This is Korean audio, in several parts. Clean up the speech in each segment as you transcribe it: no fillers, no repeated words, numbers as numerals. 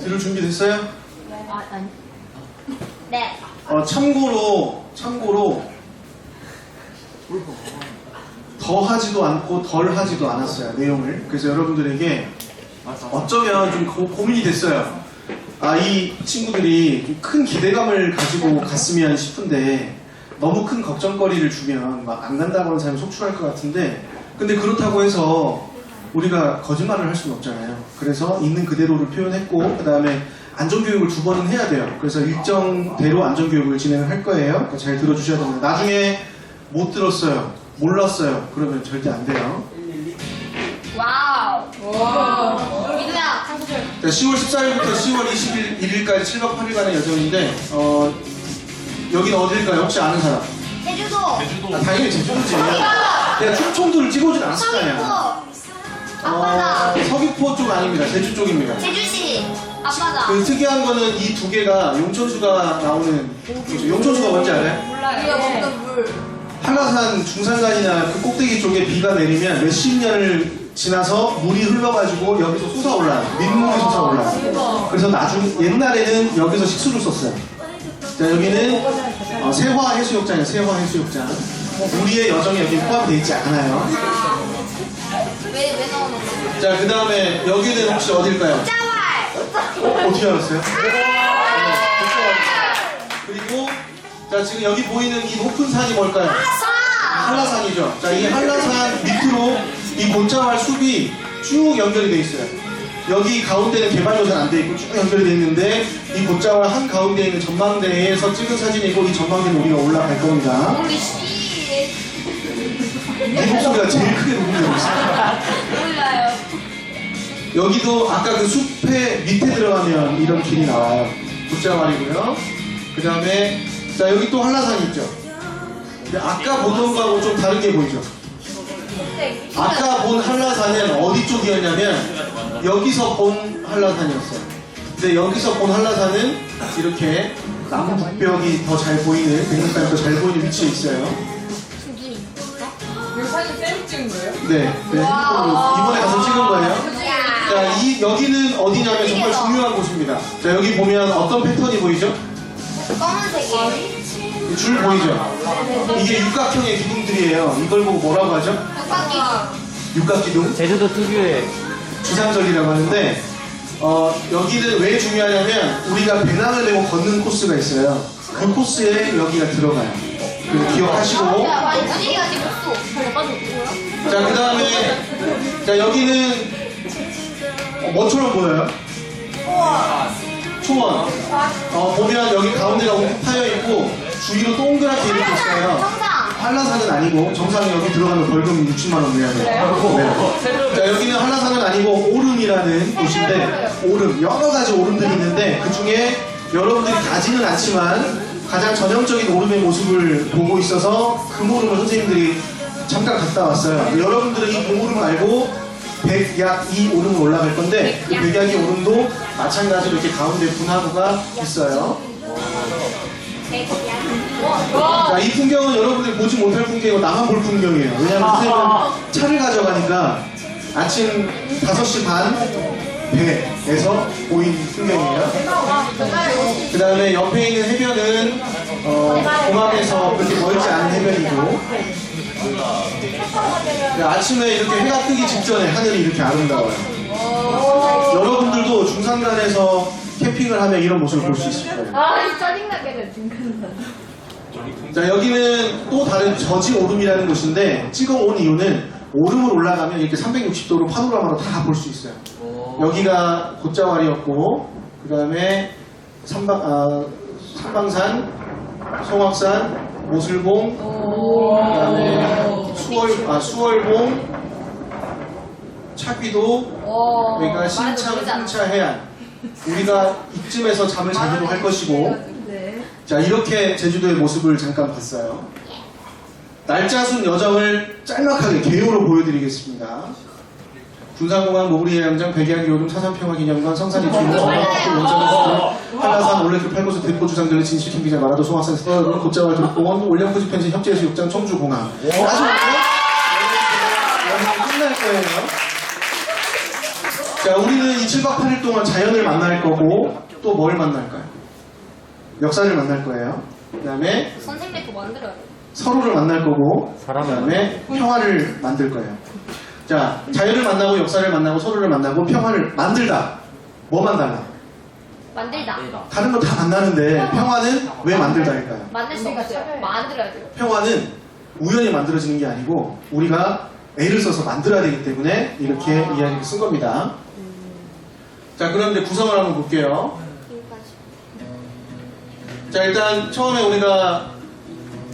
들을 준비 됐어요? 아니. 네. 참고로 더 하지도 않고 덜 하지도 않았어요, 내용을. 그래서 여러분들에게 어쩌면 좀 고민이 됐어요. 이 친구들이 좀 큰 기대감을 가지고 갔으면 싶은데 너무 큰 걱정거리를 주면 막 안 간다고 하는 사람이 속출할 것 같은데, 근데 그렇다고 해서 우리가 거짓말을 할 수는 없잖아요. 그래서 있는 그대로를 표현했고, 그 다음에 안전교육을 2번은 해야 돼요. 그래서 일정대로 안전교육을 진행을 할 거예요. 그러니까 잘 들어주셔야 됩니다. 나중에 못 들었어요, 몰랐어요, 그러면 절대 안 돼요. 와우. 민우야, 한국을. 자, 10월 14일부터 10월 21일까지 7박 8일간의 여정인데, 여기는 어딜까요? 혹시 아는 사람? 제주도. 당연히 제주도지. 내가 충청도를 찍어오진 않았을 거 아니야. 앞바다. 서귀포 쪽 아닙니다. 제주 쪽입니다. 제주시. 앞바다. 그 특이한 거는 이 두 개가 용천수가 나오는, 용천수가 뭔지 알아요? 우리가 먹는 물. 한라산 중산간이나 그 꼭대기 쪽에 비가 내리면 몇십 년을 지나서 물이 흘러가지고 여기서 솟아올라요. 민물이 솟아올라요. 그래서 옛날에는 여기서 식수를 썼어요. 자, 여기는 세화해수욕장이에요. 세화해수욕장. 우리의 여정이 여기 포함되어 있지 않아요. 왜 나오는 거야? 자, 그 다음에 여기는 혹시 어딜까요? 짜왈. 어떻게 알았어요? 그리고 자, 지금 여기 보이는 이 높은 산이 뭘까요? 한라산이죠. 자, 이 한라산 밑으로 이 곤짜왈 숲이 쭉 연결이 돼 있어요. 여기 가운데는 개발로는 안 돼 있고 쭉 연결이 돼 있는데, 이 곤짜왈 한 가운데에 있는 전망대에서 찍은 사진이고, 이 전망대는 우리가 올라갈 겁니다. 우리 씨. 이 목소리가 제일 크게 녹음되고 있어요. 몰라요. 여기도 아까 그 숲의 밑에 들어가면 이런 길이 나와요. 곤짜왈이고요. 그 다음에 자, 여기 또 한라산이 있죠. 근데 아까 보던 거하고 좀 다르게 보이죠. 아까 본 한라산은 어디 쪽이었냐면 여기서 본 한라산이었어요. 근데 여기서 본 한라산은 이렇게 남부 북벽이 더 잘 보이는, 백록산이 더 잘 보이는 위치에 있어요. 이거 사진 셀프 찍은 거예요? 네, 핸드폰으로 이번에 가서 찍은 거예요. 자, 여기는 어디냐면 정말 중요한 곳입니다. 자, 여기 보면 어떤 패턴이 보이죠? 검은색이에요. 줄 보이죠? 이게 육각형의 기둥들이에요. 이걸 보고 뭐라고 하죠? 육각기둥. 제주도 특유의 주상절이라고 하는데, 여기는 왜 중요하냐면 우리가 배낭을 메고 걷는 코스가 있어요. 그 코스에 여기가 들어가요. 그래서 기억하시고. 분위기가 지금 없어. 자, 그 다음에 자, 여기는 뭐처럼 보여요? 초원. 보면 여기 가운데가 파여 있고 주위로 동그랗게 이렇게 있어요. 정상. 한라산은 아니고, 정상에 여기 들어가면 벌금 60만 원 내야 돼요. 네. 자, 여기는 한라산은 아니고 오름이라는 곳인데, 오름, 여러 가지 오름들이 있는데 그 중에 여러분들이 가지는 않지만 가장 전형적인 오름의 모습을 보고 있어서 금오름을 선생님들이 잠깐 갔다 왔어요. 여러분들은 이 금오름 말고 백약이 오름을 올라갈 건데, 그 백약이 오름도 마찬가지로 이렇게 가운데 분화구가 있어요. 자, 이 풍경은 여러분들이 보지 못할 풍경이고 나만 볼 풍경이에요. 왜냐하면 선생님은 차를 가져가니까 아침 5시 반 배에서 보인 풍경이에요. 그 다음에 옆에 있는 해변은 공항에서 그렇게 멀지 않은 해변이고, 아침에 이렇게 해가 뜨기 직전에 하늘이 이렇게 아름다워요. 여러분들도 중산간에서 캠핑을 하면 이런 모습을 볼 수 있을 거예요. 짜증나게 중간선. 자, 여기는 또 다른 저지 오름이라는 곳인데, 찍어온 이유는 오름을 올라가면 이렇게 360도로 파노라마로 다 볼 수 있어요. 여기가 곤짜왈이었고, 그 다음에 삼방산, 송악산, 모슬봉, 그 다음에 수월봉, 차귀도, 여기가 신참, 풍차 해안. 우리가 이쯤에서 잠을 자기도 할 것이고, 자, 이렇게 제주도의 모습을 잠깐 봤어요. 날짜순 여정을 짤막하게 개요로 보여드리겠습니다. 군산공항 모브리해양장 백야기 오름 사산평화기념관 성산이 주요 정박학교 원자로수들 한라산 올레길 8곳의 대포 주상들의 진실 캠핑장 마라도 송악산 스타일은 곤짜왈 도립공원 올림푸지 펜션 협재해수욕장 청주공항. 나중에 여기 끝날 거예요. 자, 우리는 이 7박 8일 동안 자연을 만날 거고 또 뭘 만날까요? 역사를 만날 거예요. 그 다음에 선생님 거 만들어야 돼. 서로를 만날 거고 그 사람을 다음에 평화를 만들 거예요. 자, 자연을 만나고 역사를 만나고 서로를 만나고 평화를 만들다. 뭐만 달라? 만들다. 다른 거 다 만나는데 평화는 왜 만들다일까요? 만들 수 없어요. 만들어야 돼요. 평화는 우연히 만들어지는 게 아니고 우리가 애를 써서 만들어야 되기 때문에 이렇게 이야기를 쓴 겁니다. 자, 그럼 이제 구성을 한번 볼게요. 자, 일단 처음에 우리가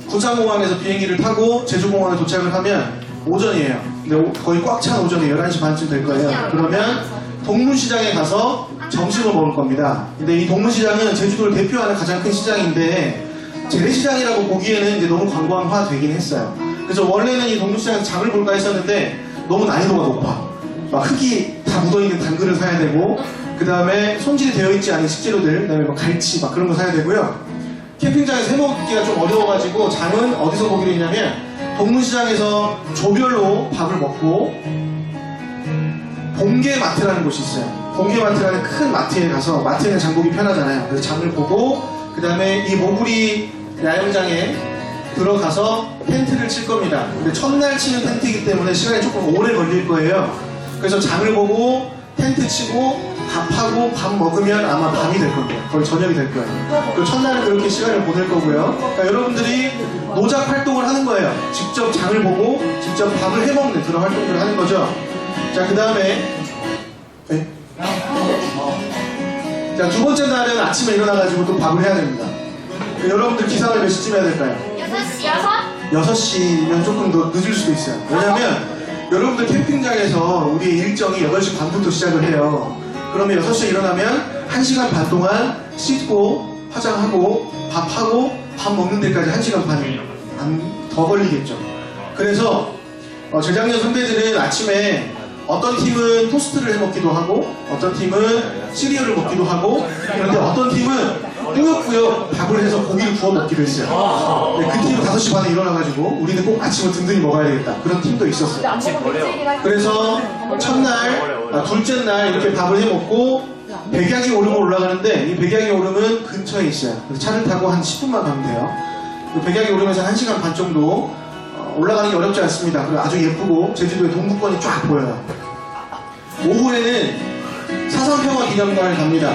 군산공항에서 비행기를 타고 제주공항에 도착을 하면 오전이에요. 근데 거의 꽉 찬 오전에 11시 반쯤 될 거예요. 그러면 동문시장에 가서 점심을 먹을 겁니다. 근데 이 동문시장은 제주도를 대표하는 가장 큰 시장인데 재래시장이라고 보기에는 이제 너무 관광화 되긴 했어요. 그래서 원래는 이 동문시장에서 장을 볼까 했었는데 너무 난이도가 높아. 막 흙이 다 묻어있는 당근을 사야 되고 그 다음에 손질이 되어 있지 않은 식재료들, 그 다음에 뭐 갈치 막 그런 거 사야 되고요. 캠핑장에서 해먹기가 좀 어려워가지고 장은 어디서 보기로 했냐면 동문시장에서 조별로 밥을 먹고 봉계마트라는 곳이 있어요. 봉계마트라는 큰 마트에 가서 마트에는 장보기 편하잖아요. 그래서 장을 보고 그 다음에 이 모구리 야영장에 들어가서 텐트를 칠 겁니다. 근데 첫날 치는 텐트이기 때문에 시간이 조금 오래 걸릴 거예요. 그래서 장을 보고 텐트 치고 밥하고 밥 먹으면 아마 밤이 될 겁니다. 거의 저녁이 될 거예요. 그 첫날은 그렇게 시간을 보낼 거고요. 그러니까 여러분들이 노작 활동을 하는 거예요. 직접 장을 보고 직접 밥을 해먹는 그런 활동들을 하는 거죠. 자, 그 다음에 네? 자, 두 번째 날은 아침에 일어나가지고 또 밥을 해야 됩니다. 여러분들 기상을 몇 시쯤 해야 될까요? 6시? 6시면 조금 더 늦을 수도 있어요. 왜냐면 여러분들 캠핑장에서 우리의 일정이 8시 반부터 시작을 해요. 그러면 6시에 일어나면 1시간 반 동안 씻고 화장하고 밥하고 밥 먹는 데까지 1시간 반 더 걸리겠죠. 그래서 재작년 선배들은 아침에 어떤 팀은 토스트를 해 먹기도 하고 어떤 팀은 시리얼을 먹기도 하고 그런데 어떤 팀은 꾸역꾸역 밥을 해서 고기를 구워 먹기도 했어요. 네, 그 팀은 5시 반에 일어나가지고 우리는 꼭 아침을 든든히 먹어야 되겠다. 그런 팀도 있었어요. 그래서 첫날, 둘째 날 이렇게 밥을 해 먹고 백약이 오름을 올라가는데 이 백약이 오름은 근처에 있어요. 그래서 차를 타고 한 10분만 가면 돼요. 그 백약이 오름에서 1시간 반 정도 올라가는 게 어렵지 않습니다. 그리고 아주 예쁘고 제주도의 동북권이 쫙 보여요. 오후에는 사상평화기념관을 갑니다.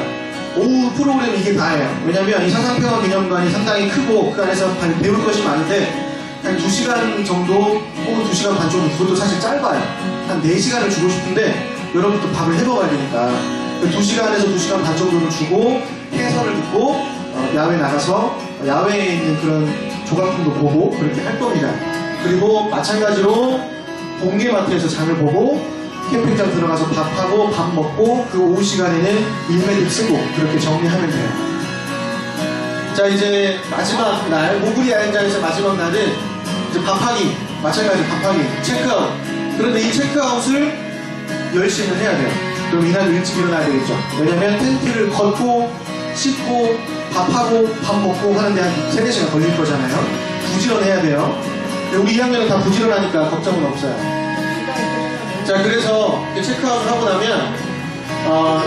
오후 프로그램이 이게 다예요. 왜냐면 이 사상평화기념관이 상당히 크고 그 안에서 배울 것이 많은데 한 2시간 정도 혹은 2시간 반 정도, 그것도 사실 짧아요. 한 4시간을 주고 싶은데 여러분도 밥을 해먹어야 되니까 2시간에서 2시간 반 정도를 주고 해설을 듣고 야외 나가서 야외에 있는 그런 조각품도 보고 그렇게 할 겁니다. 그리고 마찬가지로 봉계마트에서 장을 보고 캠핑장 들어가서 밥하고 밥 먹고 그 오후 시간에는 일메딕 쓰고 그렇게 정리하면 돼요. 자, 이제 마지막 날 모구리 야영장에서 마지막 날은 이제 밥하기, 마찬가지 밥하기, 체크아웃. 그런데 이 체크아웃을 10시는 해야 돼요. 그럼 이날 일찍 일어나야 되겠죠. 왜냐면 텐트를 걷고 씻고 밥하고 밥 먹고 하는데 한 3-4시간 걸릴 거잖아요. 부지런해야 돼요. 우리 2학년은 다 부지런하니까 걱정은 없어요. 자, 그래서 체크아웃을 하고 나면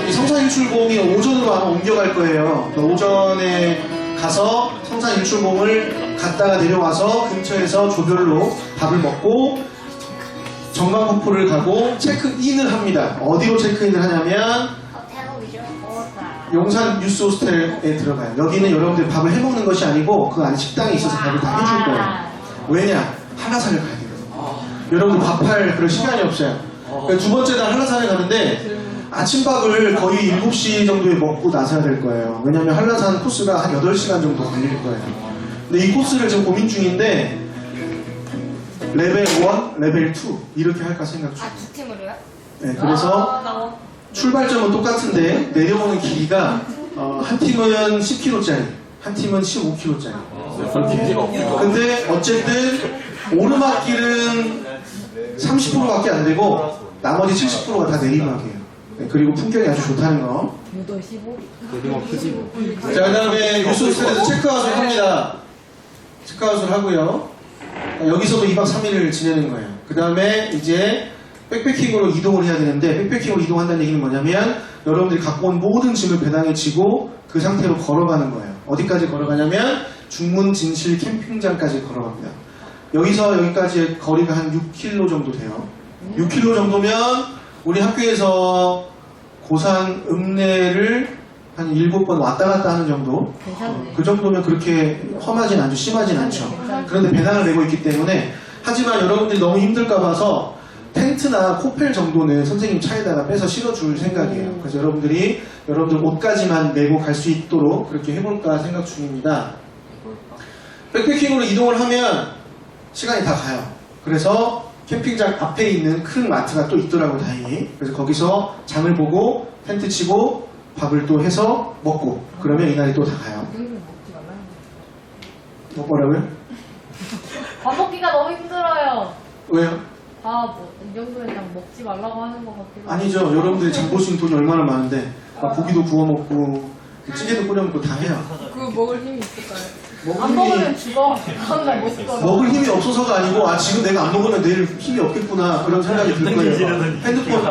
이 성산일출봉이 오전으로 아마 옮겨갈 거예요. 오전에 가서 성산일출봉을 갔다가 내려와서 근처에서 조별로 밥을 먹고 정방폭포를 가고 체크인을 합니다. 어디로 체크인을 하냐면 용산 뉴스 호스텔에 들어가요. 여기는 여러분들이 밥을 해먹는 것이 아니고 그 안에 식당이 있어서 밥을 다 해줄 거예요. 왜냐? 한라산을 가야 되거든요. 여러분들 밥할 그런 시간이 없어요. 두 번째 날 한라산에 가는데 아침밥을 거의 7시 정도에 먹고 나서야 될 거예요. 왜냐면 한라산 코스가 한 8시간 정도 걸릴 거예요. 근데 이 코스를 지금 고민 중인데 레벨 1, 레벨 2 이렇게 할까 생각 중이에요. 두 팀으로요? 네, 그래서 출발점은 똑같은데 내려오는 길이가 한 팀은 10km짜리, 한 팀은 15km짜리. 근데 어쨌든 오르막길은 30%밖에 안 되고 나머지 70%가 다 내리막이에요. 네, 그리고 풍경이 아주 좋다는 거. 자, 그 다음에 뉴스호스텔에서 체크아웃을 합니다. 체크아웃을 하고요. 여기서도 2박 3일을 지내는 거예요. 그 다음에 이제 백패킹으로 이동을 해야 되는데 백패킹으로 이동한다는 얘기는 뭐냐면 여러분들이 갖고 온 모든 짐을 배낭에 지고 그 상태로 걸어가는 거예요. 어디까지 걸어가냐면 중문진실 캠핑장까지 걸어갑니다. 여기서 여기까지의 거리가 한 6km 정도 돼요. 6km 정도면 우리 학교에서 고산 읍내를 한 7번 왔다 갔다 하는 정도. 그 정도면 그렇게 험하진 않죠. 심하진 않죠. 그런데 배낭을 메고 있기 때문에 하지만 여러분들이 너무 힘들까 봐서 텐트나 코펠 정도는 선생님 차에다가 빼서 실어줄 생각이에요. 그래서 여러분들 옷까지만 메고 갈 수 있도록 그렇게 해볼까 생각 중입니다. 백패킹으로 이동을 하면 시간이 다 가요. 그래서 캠핑장 앞에 있는 큰 마트가 또 있더라고요, 다행히. 그래서 거기서 장을 보고 텐트 치고 밥을 또 해서 먹고 그러면 이날이 또 다 가요. 뭐라고요? 밥 먹기가 너무 힘들어요. 왜요? 이 정도면 그냥 먹지 말라고 하는 것 같기도 하고. 아니죠. 여러분들이 장 볼 수 있는 돈이 얼마나 많은데 막 고기도 구워 먹고 찌개도 끓여 먹고 다 해요. 그거 먹을 힘이 있을까요? 먹을 안 힘이- 먹으면 죽어. 다음날 못 써. 먹을 힘이 없어서가 아니고 지금 내가 안 먹으면 내일 힘이 없겠구나 그런 생각이 들 거예요. 핸드폰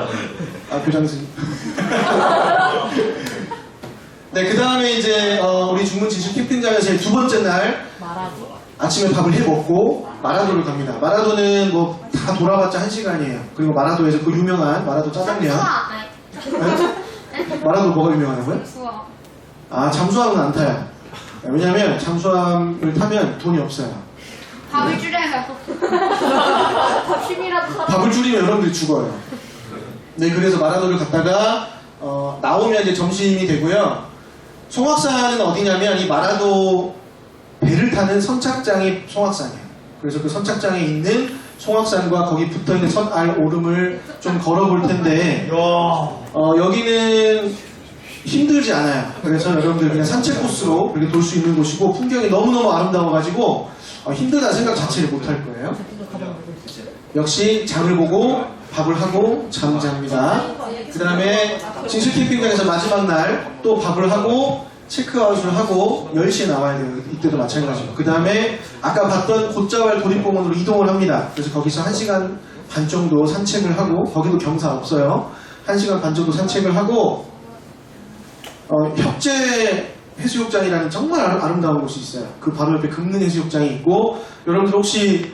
교장선. 네, 그 다음에 이제 우리 중문진실 캠핑장에서 두 번째 날 말하고. 아침에 밥을 해 먹고 마라도를 갑니다. 마라도는 뭐 다 돌아봤자 1시간이에요. 그리고 마라도에서 그 유명한 마라도 짜장면. 수아. 네? 마라도 뭐가 유명하냐고요? 수아. 잠수함은 안 타요. 왜냐면 잠수함을 타면 돈이 없어요. 밥을 줄여요. 밥 힘이라도 사. 밥을 줄이면 여러분들이 죽어요. 네, 그래서 마라도를 갔다가 나오면 이제 점심이 되고요. 송악산은 어디냐면 이 마라도 배를 타는 선착장이 송악산이에요. 그래서 그 선착장에 있는 송악산과 거기 붙어있는 선알 오름을 좀 걸어볼 텐데 여기는 힘들지 않아요. 그래서 여러분들 그냥 산책 코스로 그렇게 돌 수 있는 곳이고 풍경이 너무너무 아름다워가지고 힘들다 생각 자체를 못할 거예요. 역시 장을 보고 밥을 하고 잠자합니다. 그 다음에 진실 캠핑장에서 마지막 날 또 밥을 하고 체크아웃을 하고 10시에 나와야 돼요. 이때도 마찬가지고. 그 다음에 아까 봤던 곶자왈 도립공원으로 이동을 합니다. 그래서 거기서 1시간 반 정도 산책을 하고 거기도 경사 없어요. 1시간 반 정도 산책을 하고 협재 해수욕장이라는 정말 아름다운 곳이 있어요. 그 바로 옆에 금능 해수욕장이 있고 여러분들 혹시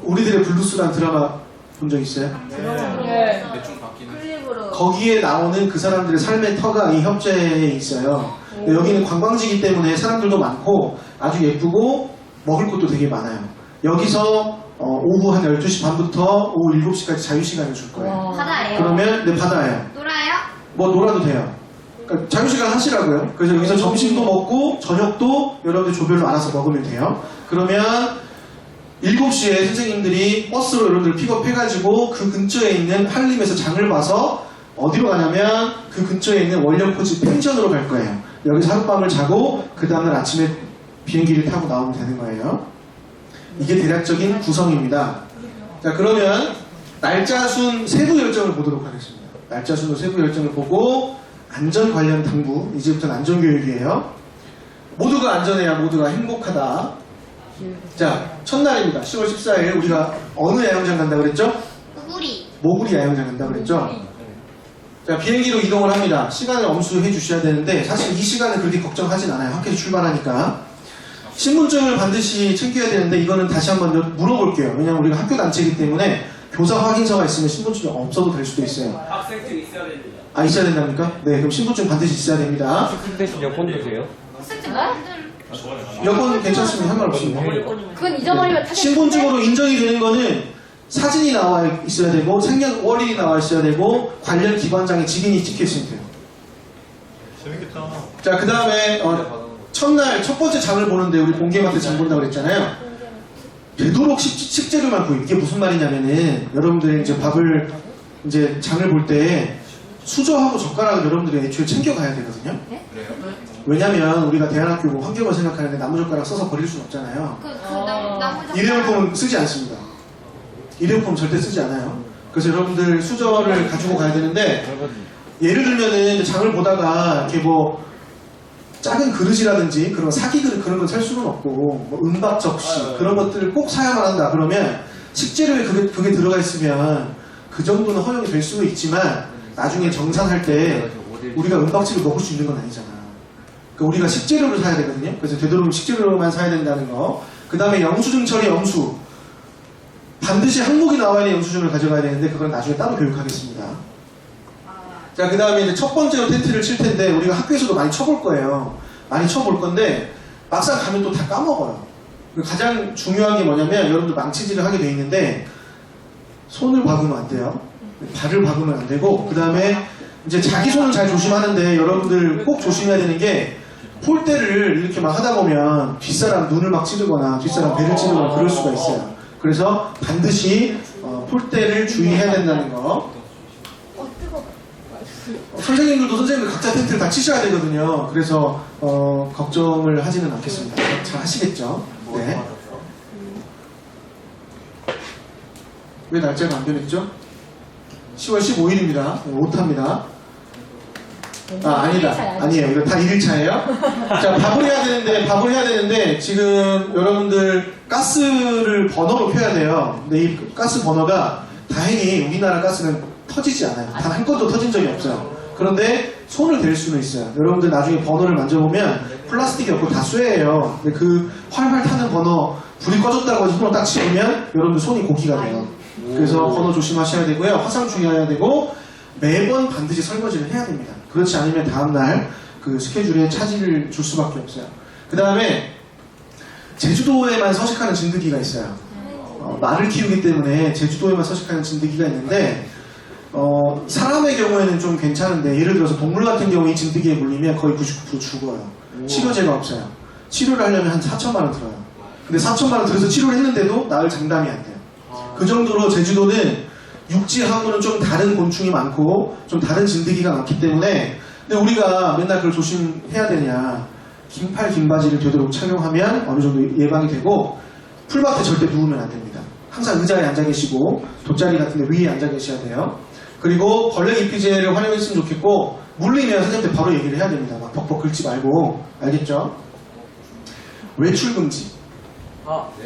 우리들의 블루스라는 드라마 본 적 있어요? 네. 클립으로. 거기에 나오는 그 사람들의 삶의 터가 이 협재에 있어요. 여기는 관광지이기 때문에 사람들도 많고 아주 예쁘고 먹을 것도 되게 많아요. 여기서 오후 한 12시 반부터 오후 7시까지 자유시간을 줄 거예요. 바다예요. 그러면 네, 바다예요. 놀아요? 뭐 놀아도 돼요. 그러니까 자유시간 하시라고요. 그래서 여기서 점심도 먹고 저녁도 여러분들 조별로 알아서 먹으면 돼요. 그러면 7시에 선생님들이 버스로 여러분들 픽업해가지고 그 근처에 있는 한림에서 장을 봐서 어디로 가냐면 그 근처에 있는 원령포지 펜션으로 갈 거예요. 여기서 하룻밤을 자고 그 다음날 아침에 비행기를 타고 나오면 되는 거예요. 이게 대략적인 구성입니다. 자, 그러면 날짜순 세부 열정을 보도록 하겠습니다. 날짜순으로 세부 열정을 보고 안전 관련 당부, 이제부터는 안전교육이에요. 모두가 안전해야 모두가 행복하다. 자, 첫날입니다. 10월 14일 우리가 어느 야영장 간다고 그랬죠? 우구리. 모구리 야영장 간다고 그랬죠? 자, 비행기로 이동을 합니다. 시간을 엄수해 주셔야 되는데 사실 이 시간은 그렇게 걱정하진 않아요. 학교에서 출발하니까. 신분증을 반드시 챙겨야 되는데 이거는 다시 한번 물어볼게요. 왜냐면 우리가 학교 단체이기 때문에 교사 확인서가 있으면 신분증이 없어도 될 수도 있어요. 학생증 있어야 됩니다. 있어야 된답니까? 네, 그럼 신분증 반드시 있어야 됩니다. 대신 여권도 돼요? 학생증 만들. 여권 괜찮습니다. 상관없습니다. 그건 잊어버리면 타겟. 신분증으로 인정이 되는 거는 사진이 나와 있어야 되고 생년월일이 나와 있어야 되고 관련 기관장의 직인이 찍혀 있으면 돼요. 재밌겠다. 자, 그 다음에 첫날 첫 번째 장을 보는데 우리 공개마트 장 본다고 그랬잖아요. 되도록 식재료만 구입. 이게 무슨 말이냐면은 여러분들이 이제 밥을 이제 장을 볼 때 수저하고 젓가락을 여러분들이 애초에 챙겨가야 되거든요. 왜냐면 우리가 대안학교고 환경을 생각하는데 나무젓가락 써서 버릴 수는 없잖아요. 나무 일회용품은 쓰지 않습니다. 일회용품 절대 쓰지 않아요. 그래서 여러분들 수저를 가지고 가야 되는데 예를 들면은 이제 장을 보다가 이렇게 뭐 작은 그릇이라든지 그런 사기 그릇 그런 건 살 수는 없고 뭐 은박 접시 그런 것들을 꼭 사야만 한다. 그러면 식재료에 그게 들어가 있으면 그 정도는 허용이 될 수는 있지만 나중에 정산할 때 우리가 은박지를 먹을 수 있는 건 아니잖아. 그러니까 우리가 식재료를 사야 되거든요. 그래서 되도록이면 식재료로만 사야 된다는 거. 그 다음에 영수증 처리 영수. 반드시 항목이 나와야 될 영수증을 가져가야 되는데 그건 나중에 따로 교육하겠습니다. 자, 그 다음에 이제 첫 번째로 텐트를 칠 텐데 우리가 학교에서도 많이 쳐볼 거예요. 많이 쳐볼 건데 막상 가면 또 다 까먹어요. 가장 중요한 게 뭐냐면 여러분들 망치질을 하게 돼 있는데 손을 박으면 안 돼요. 발을 박으면 안 되고 그 다음에 이제 자기 손을 잘 조심하는데 여러분들 꼭 조심해야 되는 게 폴대를 이렇게 막 하다 보면 뒷사람 눈을 막 찌르거나 뒷사람 배를 찌르거나 그럴 수가 있어요. 그래서 반드시 폴대를 주의해야 된다는 거. 선생님들도 선생님들 각자 텐트를 다 치셔야 되거든요. 그래서 걱정을 하지는 않겠습니다. 잘 하시겠죠? 네. 왜 날짜가 안 변했죠? 10월 15일입니다. 오타입니다. 아니다. 아니에요. 이거 다 1일차예요. 자, 밥을 해야 되는데, 지금 여러분들 가스를 버너로 펴야 돼요. 근데 이 가스 버너가 다행히 우리나라 가스는 터지지 않아요. 단 한 건도 터진 적이 없어요. 그런데 손을 댈 수는 있어요. 여러분들 나중에 버너를 만져보면 플라스틱이 없고 다 쇠예요. 근데 그 활활 타는 버너, 불이 꺼졌다고 해서 손을 딱 집으면 여러분들 손이 고기가 돼요. 그래서 버너 조심하셔야 되고요. 화상 주의해야 되고 매번 반드시 설거지를 해야 됩니다. 그렇지 않으면 다음날 그 스케줄에 차질을 줄 수밖에 없어요. 그 다음에 제주도에만 서식하는 진드기가 있어요. 말을 키우기 때문에 제주도에만 서식하는 진드기가 있는데 사람의 경우에는 좀 괜찮은데 예를 들어서 동물 같은 경우에 이 진드기에 물리면 거의 99% 죽어요. 치료제가 없어요. 치료를 하려면 한 4천만 원 들어요. 근데 4천만 원 들여서 치료를 했는데도 나을 장담이 안 돼요. 그 정도로 제주도는 육지하고는 좀 다른 곤충이 많고 좀 다른 진드기가 많기 때문에 근데 우리가 맨날 그걸 조심해야 되냐. 긴팔 긴 바지를 되도록 착용하면 어느 정도 예방이 되고 풀밭에 절대 누우면 안 됩니다. 항상 의자에 앉아 계시고 돗자리 같은 데 위에 앉아 계셔야 돼요. 그리고 벌레 기피제를 활용했으면 좋겠고 물리면 선생님한테 바로 얘기를 해야 됩니다. 막 벅벅 긁지 말고. 알겠죠? 외출 금지.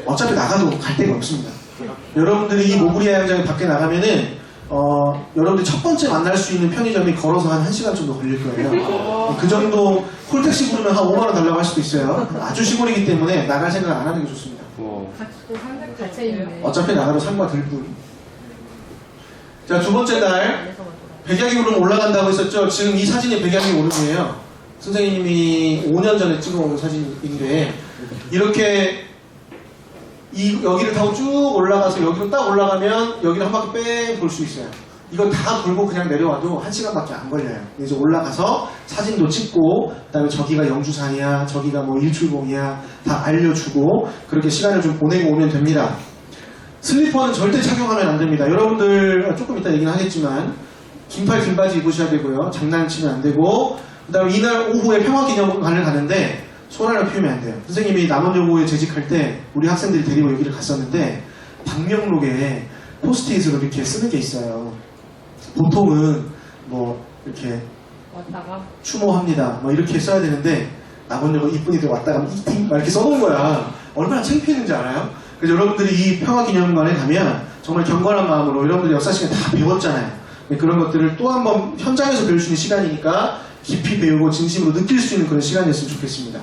어차피 나가도 갈 데가 없습니다. 여러분들이 이 모구리 야영장에 밖에 나가면은 여러분들이 첫 번째 만날 수 있는 편의점이 걸어서 한 1시간 정도 걸릴 거예요. 그 정도 콜택시 부르면 한 5만 원 달라고 할 수도 있어요. 아주 시골이기 때문에 나갈 생각 안 하는 게 좋습니다. 어차피 나가도 상과 들 뿐. 자, 두 번째 날 백야기 오름 올라간다고 했었죠. 지금 이 사진이 백야기 오름이에요. 선생님이 5년 전에 찍어온 사진인데 이렇게 여기를 타고 쭉 올라가서 여기로 딱 올라가면 여기를 한 바퀴 뺑 돌 수 있어요. 이거 다 돌고 그냥 내려와도 1시간밖에 안 걸려요. 이제 올라가서 사진도 찍고 그다음에 저기가 영주산이야 저기가 뭐 일출봉이야 다 알려주고 그렇게 시간을 좀 보내고 오면 됩니다. 슬리퍼는 절대 착용하면 안 됩니다. 여러분들 조금 이따 얘기는 하겠지만 긴팔 긴 바지 입으셔야 되고요. 장난치면 안 되고 그다음에 이날 오후에 평화기념관을 가는데 소란을 피우면 안 돼요. 선생님이 남원여고에 재직할 때 우리 학생들이 데리고 여기를 갔었는데 방명록에 포스트잇으로 이렇게 쓰는 게 있어요. 보통은 뭐 이렇게 왔다가 추모합니다 뭐 이렇게 써야 되는데 남원여고 이쁜이들 왔다가 이팅 막 이렇게 써놓은 거야. 얼마나 창피했는지 알아요? 그래서 여러분들이 이 평화기념관에 가면 정말 경건한 마음으로 여러분들이 역사 시간에 다 배웠잖아요. 그런 것들을 또 한 번 현장에서 배울 수 있는 시간이니까 깊이 배우고 진심으로 느낄 수 있는 그런 시간이었으면 좋겠습니다.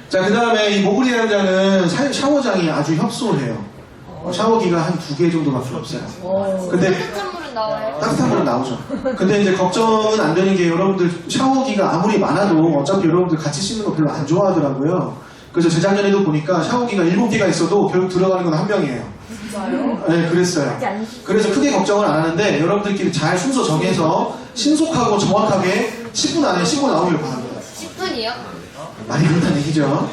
자, 그 다음에 이 모구리 야영장은 샤워장이 아주 협소해요. 샤워기가 한 2개 정도밖에 없어요. 근데 따뜻한 물은 나와요? 따뜻한 물은 나오죠. 근데 이제 걱정은 안 되는 게 여러분들 샤워기가 아무리 많아도 어차피 여러분들 같이 씻는 거 별로 안 좋아하더라고요. 그래서 재작년에도 보니까 샤워기가 7개가 있어도 결국 들어가는 건 한 명이에요. 진짜요? 네, 그랬어요. 그래서 크게 걱정을 안 하는데 여러분들끼리 잘 순서 정해서 신속하고 정확하게 10분 안에 씻고 나오길 바랍니다. 10분이요? 많이 그렇다는 얘기죠.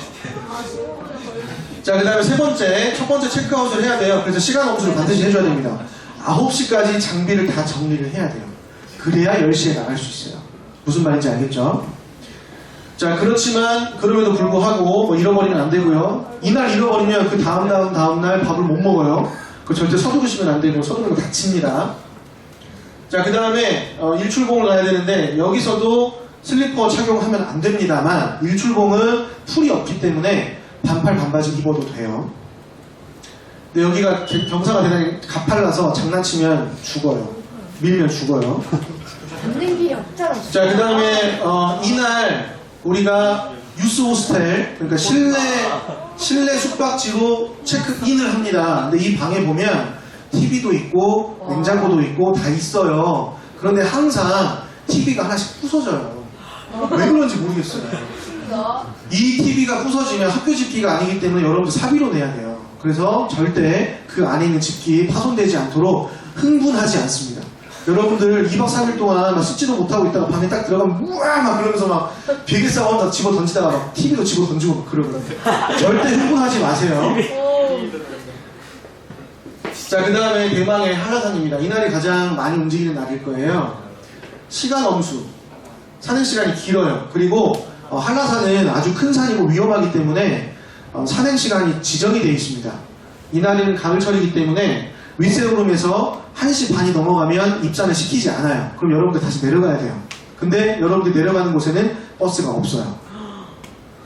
자, 그 다음에 첫 번째 체크아웃을 해야 돼요. 그래서 시간 엄수를 반드시 해줘야 됩니다. 9시까지 장비를 다 정리를 해야 돼요. 그래야 10시에 나갈 수 있어요. 무슨 말인지 알겠죠? 자, 그렇지만 그럼에도 불구하고 뭐 잃어버리면 안 되고요. 이날 잃어버리면 그 다음날 밥을 못 먹어요. 그 절대 서두르시면 안 되고 서두르면 다칩니다. 자, 그 다음에 일출봉을 가야 되는데 여기서도 슬리퍼 착용하면 안 됩니다만 일출봉은 풀이 없기 때문에 반팔 반바지 입어도 돼요. 근데 여기가 경사가 대단히 가팔라서 장난치면 죽어요. 밀면 죽어요. 잡는 길이 없잖아. 자, 그 다음에 이날 우리가 유스 호스텔, 그러니까 실내 숙박지로 체크인을 합니다. 근데 이 방에 보면 TV도 있고 냉장고도 있고 다 있어요. 그런데 항상 TV가 하나씩 부서져요. 왜 그런지 모르겠어요. 이 TV가 부서지면 학교 집기가 아니기 때문에 여러분들 사비로 내야 돼요. 그래서 절대 그 안에 있는 집기 파손되지 않도록 흥분하지 않습니다. 여러분들 2박 3일 동안 막 씻지도 못하고 있다가 방에 딱 들어가면 우와 막 그러면서 막 베개 싸움 다 집어 던지다가 막 TV도 집어 던지고 막 그러거든요. 절대 흥분하지 마세요. 자, 그 다음에 대망의 한라산입니다. 이날이 가장 많이 움직이는 날일 거예요. 시간 엄수. 사는 시간이 길어요. 그리고 한라산은 아주 큰 산이고 위험하기 때문에 산행 시간이 지정이 되어 있습니다. 이날은 가을철이기 때문에 윗세오름에서 1시 반이 넘어가면 입산을 시키지 않아요. 그럼 여러분들 다시 내려가야 돼요. 근데 여러분들 내려가는 곳에는 버스가 없어요.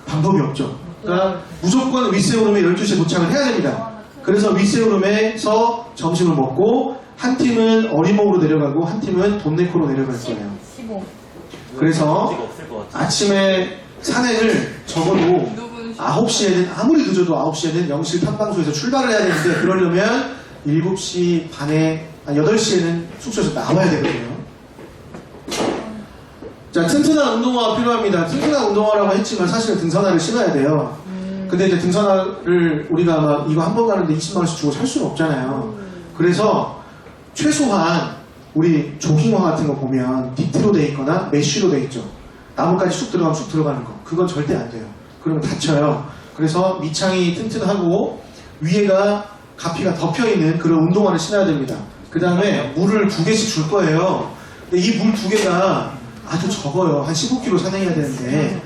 방법이 없죠. 그러니까 무조건 윗세오름에 12시에 도착을 해야 됩니다. 그래서 윗세오름에서 점심을 먹고 한 팀은 어리목으로 내려가고 한 팀은 돈네코로 내려갈 거예요. 15. 그래서 아침에 산행을 적어도 9시에는 아무리 늦어도 9시에는 영실 탐방소에서 출발을 해야 되는데 그러려면 7시 반에 8시에는 숙소에서 나와야 되거든요. 자, 튼튼한 운동화가 필요합니다. 튼튼한 운동화라고 했지만 사실은 등산화를 신어야 돼요. 근데 이제 등산화를 우리가 막 이거 한 번 가는데 20만 원씩 주고 살 수는 없잖아요. 그래서 최소한 우리 조깅화 같은 거 보면 니트로 돼 있거나 메쉬로 돼 있죠. 나무까지 쑥 들어가면 쑥 들어가는 거. 그건 절대 안 돼요. 그러면 다쳐요. 그래서 밑창이 튼튼하고 위에가 가피가 덮여있는 그런 운동화를 신어야 됩니다. 그 다음에 물을 2개씩 줄 거예요. 근데 이 물 2개가 아주 적어요. 한 15km 산행해야 되는데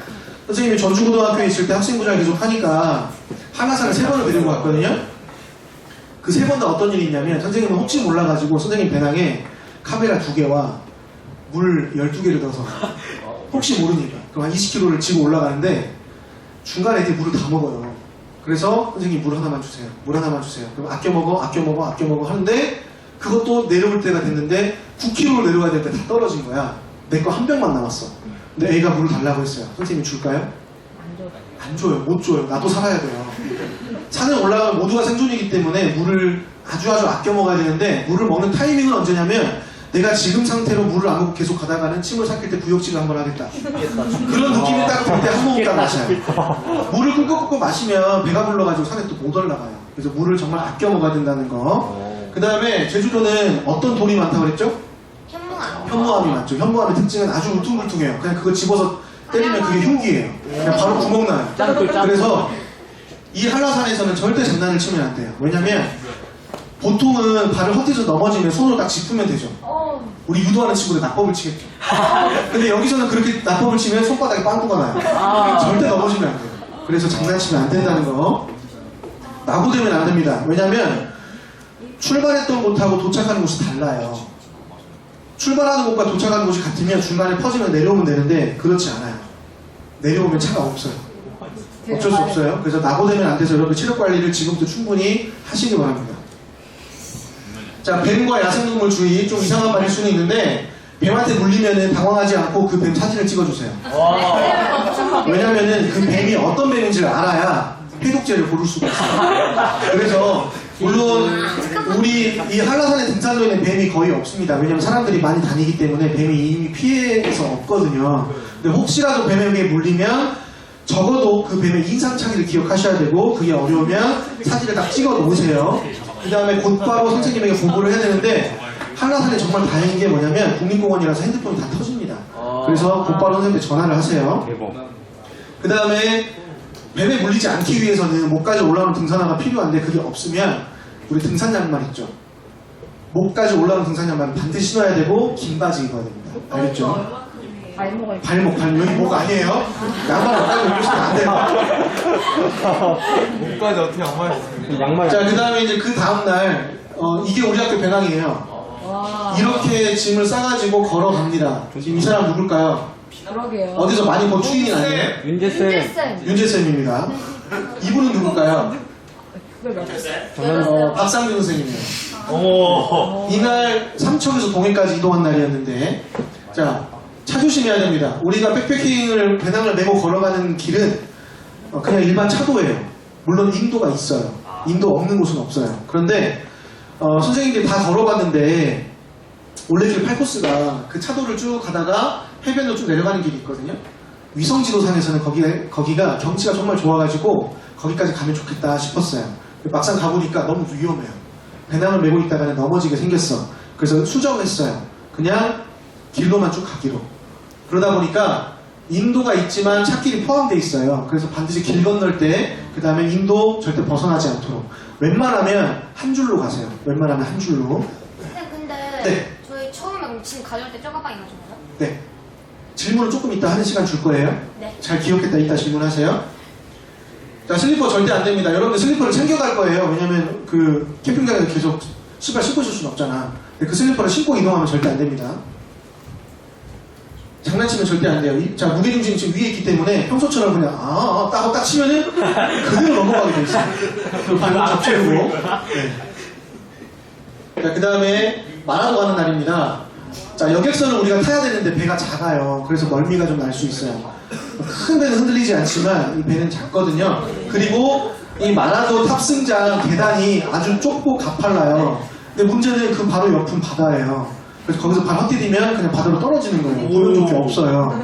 선생님이 전주고등학교에 있을 때 학생부장 계속 하니까 한라산을 3번을 데리고 갔거든요. 그 3번 다 어떤 일이 있냐면 선생님은 혹시 몰라가지고 선생님 배낭에 카메라 2개와 물 12개를 넣어서 혹시 모르니까 그럼 한 20km를 지고 올라가는데 중간에 애들이 물을 다 먹어요. 그래서 선생님 물 하나만 주세요. 물 하나만 주세요. 그럼 아껴 먹어 하는데 그것도 내려올 때가 됐는데 9km로 내려가야 될 때 다 떨어진 거야. 내 거 한 병만 남았어. 근데 애가 물을 달라고 했어요. 선생님 줄까요? 안 줘. 안 줘요. 못 줘요. 나도 살아야 돼요. 산에 올라가면 모두가 생존이기 때문에 물을 아주 아껴 먹어야 되는데 물을 먹는 타이밍은 언제냐면 내가 지금 상태로 물을 안 먹고 계속 가다가는 침을 삭힐 때 구역질을 한번 하겠다. 그런 느낌이 딱 들 때 한 모금 딱 마셔요. 물을 꿀꺽꿀꺽 마시면 배가 불러가지고 산에 또 못 올라가요. 그래서 물을 정말 아껴 먹어야 된다는 거. 그 다음에 제주도는 어떤 돌이 많다고 그랬죠? 현무암이 많죠. 현무암의 특징은 아주 울퉁불퉁해요. 그냥 그거 집어서 때리면 그게 흉기예요. 그냥 바로 구멍 나요. 그래서 이 한라산에서는 절대 장난을 치면 안 돼요. 왜냐면 보통은 발을 헛디뎌서 넘어지면 손으로 딱 짚으면 되죠. 우리 유도하는 친구들 낙법을 치겠죠. 근데 여기서는 그렇게 낙법을 치면 손바닥에 빵꾸가 나요. 절대 넘어지면 안 돼요. 그래서 장난치면 안 된다는 거. 낙오되면 안 됩니다. 왜냐면 출발했던 곳하고 도착하는 곳이 달라요. 출발하는 곳과 도착하는 곳이 같으면 중간에 퍼지면 내려오면 되는데 그렇지 않아요. 내려오면 차가 없어요. 어쩔 수 없어요. 그래서 낙오되면 안 돼서 여러분 체력 관리를 지금부터 충분히 하시기 바랍니다. 자, 뱀과 야생동물 주의. 좀 이상한 말일 수는 있는데 뱀한테 물리면은 당황하지 않고 그 뱀 사진을 찍어주세요. 왜냐면은 그 뱀이 어떤 뱀인지를 알아야 해독제를 고를 수가 있어요. 그래서 물론 우리 이 한라산의 등산로에는 뱀이 거의 없습니다. 왜냐면 사람들이 많이 다니기 때문에 뱀이 이미 피해서 없거든요. 근데 혹시라도 뱀에게 물리면 적어도 그 뱀의 인상착의를 기억하셔야 되고 그게 어려우면 사진을 딱 찍어 놓으세요. 그 다음에 곧바로 선생님에게 보고를 해야 되는데 한라산이 정말 다행인 게 뭐냐면 국립공원이라서 핸드폰이 다 터집니다. 그래서 곧바로 선생님한테 전화를 하세요. 그 다음에 뱀에 물리지 않기 위해서는 목까지 올라오는 등산화가 필요한데 그게 없으면 우리 등산 양말 있죠. 목까지 올라오는 등산 양말은 반드시 신어야 되고 긴 바지 입어야 됩니다. 알겠죠? 발목 여기 목 아니에요? 양말 목까지 올리시면 안 돼요. 목까지 어떻게 양말? 자, 그 다음에 이제 그 다음날 이게 우리 학교 배낭이에요. 이렇게 짐을 싸가지고 걸어갑니다. 지금 이 사람 누굴까요? 그러게요. 어디서 많이 본 추인이 아니에요? 윤재쌤. 윤재쌤입니다. 이분은 누굴까요? 박상준 선생님이에요. 오. 이날 삼척에서 동해까지 이동한 날이었는데, 자, 차 조심해야 됩니다. 우리가 백패킹을 배낭을 메고 걸어가는 길은 그냥 일반 차도예요. 물론 인도가 있어요. 인도 없는 곳은 없어요. 그런데 선생님들이 다 걸어봤는데 올레길 8코스가 그 차도를 쭉 가다가 해변으로 쭉 내려가는 길이 있거든요. 위성지도상에서는 거기가 경치가 정말 좋아가지고 거기까지 가면 좋겠다 싶었어요. 막상 가보니까 너무 위험해요. 배낭을 메고 있다가 넘어지게 생겼어. 그래서 수정했어요. 그냥 길로만 쭉 가기로. 그러다 보니까 인도가 있지만 차길이 포함되어 있어요. 그래서 반드시 길 건널 때 그 다음에 인도 절대 벗어나지 않도록 웬만하면 한 줄로 가세요. 웬만하면 한 줄로. 근데 네. 저희 처음에 짐 가져올 때 저가방이 가져가요? 네. 질문을 조금 이따 하는 시간 줄 거예요. 네. 잘 기억했다 이따 질문하세요. 자, 슬리퍼 절대 안 됩니다. 여러분들 슬리퍼를 챙겨갈 거예요. 왜냐면 그 캠핑장에서 계속 신발 신고 있을 수는 없잖아. 근데 그 슬리퍼를 신고 이동하면 절대 안 됩니다. 장난치면 절대 안 돼요. 자, 무게중심이 지금 위에 있기 때문에 평소처럼 그냥 딱 치면은 그대로 넘어가게 돼 있어요. 그 발목 접채우고. 네. 자, 그 다음에 마라도 가는 날입니다. 자, 여객선을 우리가 타야 되는데 배가 작아요. 그래서 멀미가 좀 날 수 있어요. 큰 배는 흔들리지 않지만 이 배는 작거든요. 그리고 이 마라도 탑승장 계단이 아주 좁고 가팔라요. 근데 문제는 그 바로 옆은 바다예요. 그래서 거기서 발 헛디디면 그냥 바다로 떨어지는 거예요. 구명조끼 없어요.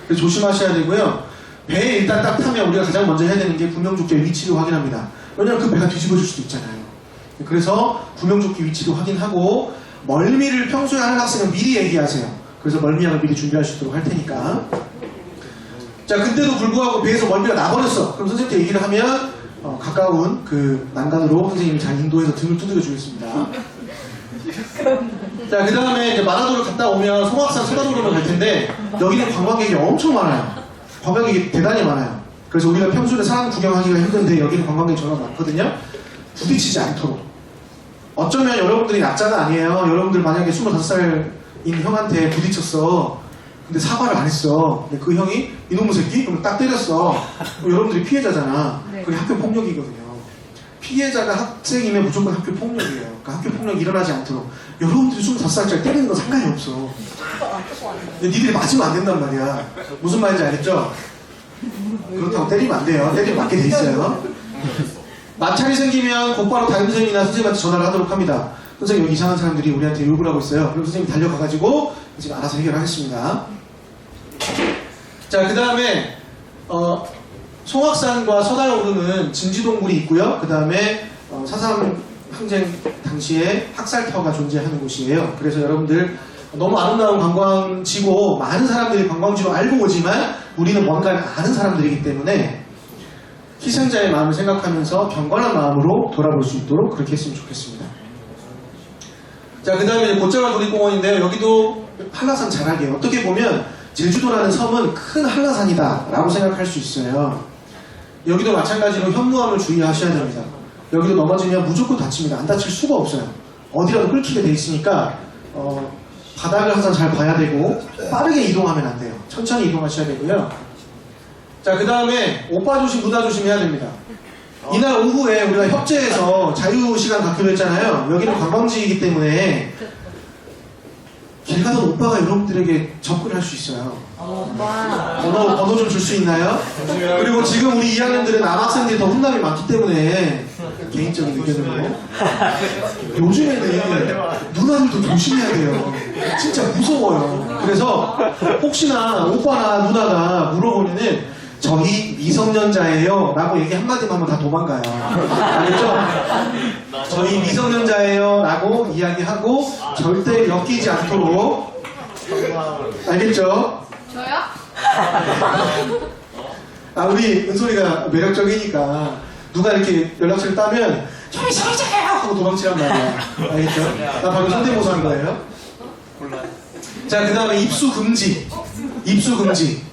그래서 조심하셔야 되고요. 배에 일단 딱 타면 우리가 가장 먼저 해야 되는 게 구명조끼의 위치를 확인합니다. 왜냐면 그 배가 뒤집어질 수도 있잖아요. 그래서 구명조끼 위치를 확인하고 멀미를 평소에 하는 학생은 미리 얘기하세요. 그래서 멀미약을 미리 준비할 수 있도록 할 테니까. 자, 근데도 불구하고 배에서 멀미가 나버렸어. 그럼 선생님께 얘기를 하면 가까운 그 난간으로 선생님이 잘 인도해서 등을 두들겨 주겠습니다. 자, 그 다음에 이제 마라도를 갔다 오면 송악산 소다도로로 갈 텐데 여기는 관광객이 엄청 많아요. 관광객이 대단히 많아요. 그래서 우리가 평소에 사람 구경하기가 힘든데 여기는 관광객이 정말 많거든요. 부딪히지 않도록. 어쩌면 여러분들이 약자가 아니에요. 여러분들 만약에 25살인 형한테 부딪혔어. 근데 사과를 안 했어. 근데 그 형이 이놈의 새끼? 그러면 딱 때렸어. 그럼 여러분들이 피해자잖아. 네. 그게 학교 폭력이거든요. 피해자가 학생이면 무조건 학교 폭력이에요. 그러니까 학교 폭력이 일어나지 않도록. 여러분들이 25살짜리 때리는 건 상관이 없어. 근데 니들이 맞으면 안 된단 말이야. 무슨 말인지 알겠죠? 그렇다고 때리면 안 돼요. 때리면 맞게 돼 있어요. 마찰이 생기면 곧바로 담임선생님이나 선생님한테 전화를 하도록 합니다. 선생님, 여기 이상한 사람들이 우리한테 욕을 하고 있어요. 그럼 선생님이 달려가가지고 지금 알아서 해결하겠습니다. 자, 그 다음에 송악산과 서달오름은 진지동굴이 있고요. 그 다음에 4.3 항쟁 당시에 학살터가 존재하는 곳이에요. 그래서 여러분들 너무 아름다운 관광지고 많은 사람들이 관광지로 알고 오지만 우리는 뭔가를 아는 사람들이기 때문에 희생자의 마음을 생각하면서 경건한 마음으로 돌아볼 수 있도록 그렇게 했으면 좋겠습니다. 자, 그 다음에 곶자왈 도립공원인데요. 여기도 한라산 자락이에요. 어떻게 보면 제주도라는 섬은 큰 한라산이다 라고 생각할 수 있어요. 여기도 마찬가지로 현무암을 주의하셔야 됩니다. 여기도 넘어지면 무조건 다칩니다. 안 다칠 수가 없어요. 어디라도 끓기게 돼 있으니까 바닥을 항상 잘 봐야 되고 빠르게 이동하면 안 돼요. 천천히 이동하셔야 되고요. 자, 그 다음에 오빠 조심, 누나 조심 해야 됩니다. 이날 오후에 우리가 협재에서 자유시간 갖기로 했잖아요. 여기는 관광지이기 때문에 길 가던 오빠가 여러분들에게 접근할 수 있어요. 번호 좀 줄 수 있나요? 그리고 지금 우리 2학년들은 남학생들이 더 훈남이 많기 때문에 개인적인 의견으로 요즘에는 누나들도 조심해야 돼요. 진짜 무서워요. 그래서 혹시나 오빠나 누나가 물어보면은 저희 미성년자예요 라고 얘기 한마디만 하면 다 도망가요. 알겠죠? 저희 미성년자예요 라고 이야기하고 절대 엮이지 않도록. 알겠죠? 저요? 우리 은솔이가 매력적이니까 누가 이렇게 연락처를 따면 저희 사회자예요 하고 도망치란 말이야. 알겠죠? 나 방금 성대모사 한 거예요. 자, 그 다음에 입수 금지. 입수 금지.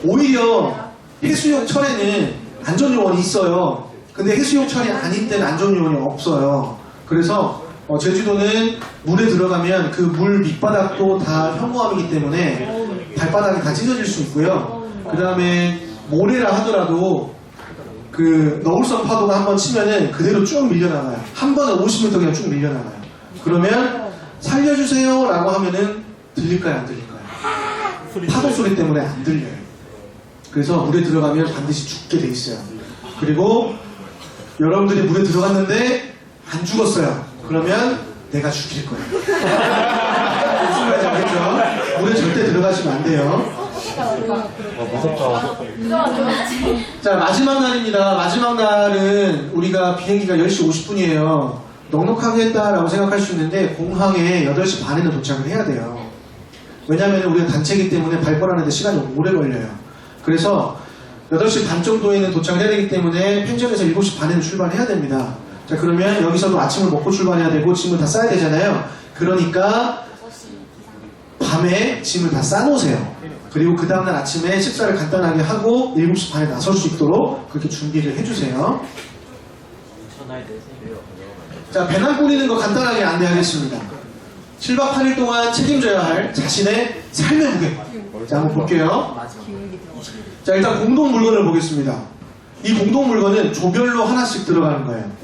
오히려 해수욕철에는 안전요원이 있어요. 근데 해수욕철이 아닌 때는 안전요원이 없어요. 그래서 제주도는 물에 들어가면 그 물 밑바닥도 다 현무암이기 때문에 발바닥이 다 찢어질 수 있고요. 그 다음에 모래라 하더라도 그 너울성 파도가 한번 치면은 그대로 쭉 밀려나가요. 한 번에 50m 그냥 쭉 밀려나가요. 그러면 살려주세요 라고 하면은 들릴까요 안 들릴까요? 파도 소리 때문에 안 들려요. 그래서 물에 들어가면 반드시 죽게 돼 있어요. 그리고 여러분들이 물에 들어갔는데 안 죽었어요. 그러면 내가 죽일 거예요. 무슨 말인지 알겠죠? 물에 절대 들어가시면 안 돼요. 무섭다. 자, 마지막 날입니다. 마지막 날은 우리가 비행기가 10시 50분이에요. 넉넉하게 했다라고 생각할 수 있는데 공항에 8시 반에는 도착을 해야 돼요. 왜냐하면 우리가 단체이기 때문에 발권하는데 시간이 오래 걸려요. 그래서 8시 반 정도에는 도착을 해야 되기 때문에 펜션에서 7시 반에는 출발해야 됩니다. 자, 그러면 여기서도 아침을 먹고 출발해야 되고 짐을 다 싸야 되잖아요. 그러니까 6시 이상. 밤에 짐을 다 싸놓으세요. 그리고 그 다음날 아침에 식사를 간단하게 하고 7시 반에 나설 수 있도록 그렇게 준비를 해주세요. 자, 배낭 꾸리는 거 간단하게 안내하겠습니다. 7박 8일 동안 책임져야 할 자신의 삶의 무게. 자, 한번 볼게요. 자, 일단 공동 물건을 보겠습니다. 이 공동 물건은 조별로 하나씩 들어가는 거예요.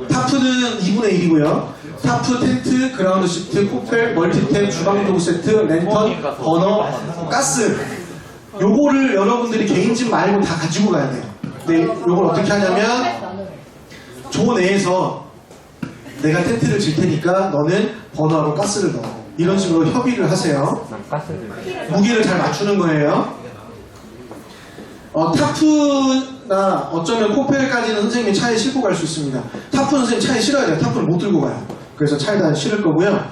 타프는 2분의 1이고요. 타프, 텐트, 그라운드 시트, 코펠, 멀티탭, 주방 도구 세트, 랜턴, 버너, 가스. 요거를 여러분들이 개인 집 말고 다 가지고 가야 돼요. 근데 요걸 어떻게 하냐면 조 내에서 내가 텐트를 질 테니까 너는 버너하고 가스를 넣어. 이런 식으로 협의를 하세요. 무게를 잘 맞추는 거예요. 타프나 어쩌면 코펠까지는 선생님이 차에 싣고 갈 수 있습니다. 타프는 선생님 차에 실어야 돼요. 타프는 못 들고 가요. 그래서 차에다 실을 거고요.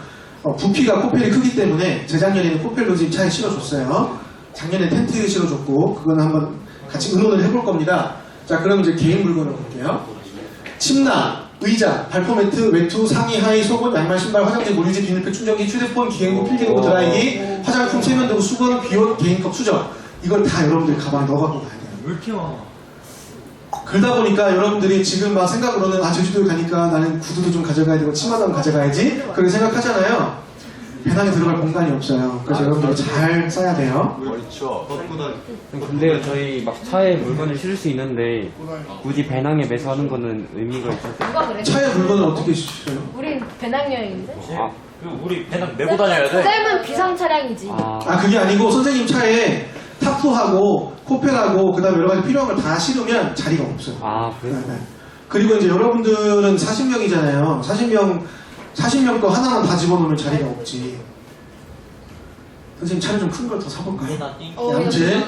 부피가 코펠이 크기 때문에 재작년에는 코펠로 지금 차에 실어줬어요. 작년에 텐트 실어줬고 그거는 한번 같이 의논을 해볼 겁니다. 자, 그럼 이제 개인 물건을 볼게요. 침낭, 의자, 발포 매트, 외투, 상의, 하의, 속옷, 양말, 신발, 화장지, 물류지, 비닐팩, 충전기, 휴대폰, 기행구, 필기구, 드라이기, 화장품, 세면도구, 수건, 비옷, 개인컵, 수저. 이걸 다 여러분들이 가방에 넣어갖고 가야 돼요. 왜 이렇게 많아? 그러다 보니까 여러분들이 지금 막 생각으로는 제주도에 가니까 나는 구두도 좀 가져가야 되고 치마도 한번 가져가야지 그렇게 생각하잖아요. 배낭에 들어갈 공간이 없어요. 그래서 여러분들이 잘 써야 돼요. 근데 저희 막 차에 물건을 실을 수 있는데 굳이 배낭에 매수하는 거는 의미가 있어요. 누가 그래? 차에 물건을 어떻게 실어요? 우린 배낭여행인데? 우리 배낭 메고 다녀야 돼? 쌤은 비상 차량이지. 그게 아니고 선생님 차에 타프하고 코펠하고 그 다음에 여러 가지 필요한 걸 다 실으면 자리가 없어요. 그래요? 네. 그리고 이제 여러분들은 40명이잖아요. 40명 거 하나만 다 집어넣으면 자리가 없지. 선생님 차를 좀 큰 걸 더 사볼까요? 아무튼